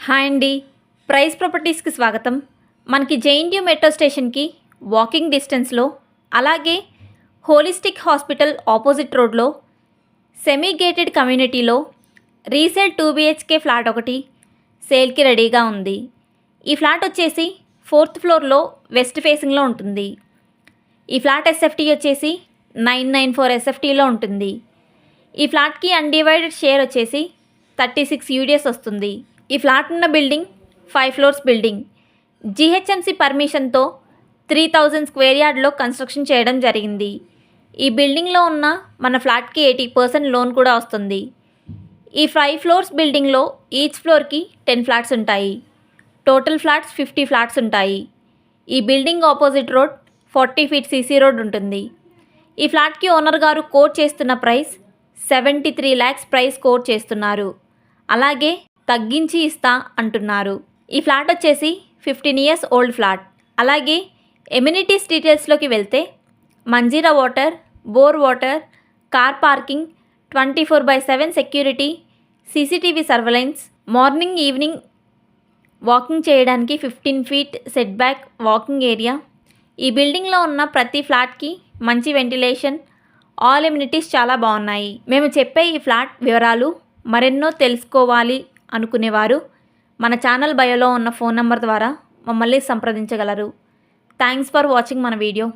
Hi అండి. Price ప్రాపర్టీస్కి స్వాగతం. మనకి జేఎన్టీయూ మెట్రో స్టేషన్కి వాకింగ్ డిస్టెన్స్లో, అలాగే హోలిస్టిక్ హాస్పిటల్ ఆపోజిట్ రోడ్లో సెమీ గేటెడ్ కమ్యూనిటీలో రీసేల్ 2 BHK ఫ్లాట్ ఒకటి సేల్కి రెడీగా ఉంది. ఈ ఫ్లాట్ వచ్చేసి 4th ఫ్లోర్లో వెస్ట్ ఫేసింగ్లో ఉంటుంది. ఈ ఫ్లాట్ SFT వచ్చేసి 994 SFTలో ఉంటుంది. ఈ ఫ్లాట్కి అన్డివైడెడ్ షేర్ వచ్చేసి 36 UDS వస్తుంది. ఈ ఫ్లాట్ ఉన్న building 5 floors building. GHMC పర్మిషన్తో 3000 square యార్డ్లో కన్స్ట్రక్షన్ చేయడం జరిగింది. ఈ బిల్డింగ్లో ఉన్న మన ఫ్లాట్కి 80% లోన్ కూడా వస్తుంది. ఈ 5 ఫ్లోర్స్ బిల్డింగ్లో ఈచ్ ఫ్లోర్కి 10 ఫ్లాట్స్ ఉంటాయి. టోటల్ ఫ్లాట్స్ 50 ఫ్లాట్స్ ఉంటాయి. ఈ building opposite road 40 feet CC road ఉంటుంది. ఈ ఫ్లాట్కి ఓనర్ గారు కోట్ చేస్తున్న ప్రైస్ 73 lakhs ప్రైస్ కోట్ చేస్తున్నారు. అలాగే తగ్గించి ఇస్తా అంటున్నారు. ఈ ఫ్లాట్ వచ్చేసి 15 years ఓల్డ్ ఫ్లాట్. అలాగే ఎమ్యూనిటీస్ డీటెయిల్స్లోకి వెళ్తే Manjira water, bore water, car parking, 24/7 security, CCTV surveillance, morning evening walking చేయడానికి 15 feet set back walking area. ఈ బిల్డింగ్లో ఉన్న ప్రతి ఫ్లాట్కి మంచి వెంటిలేషన్, ఆల్ ఎమ్యూనిటీస్ చాలా బాగున్నాయి. మేము చెప్పే ఈ ఫ్లాట్ వివరాలు మరెన్నో తెలుసుకోవాలి అనుకునేవారు మన ఛానల్ బయోలో ఉన్న ఫోన్ నెంబర్ ద్వారా మమ్మల్ని సంప్రదించగలరు. థ్యాంక్స్ ఫర్ వాచింగ్ మన వీడియో.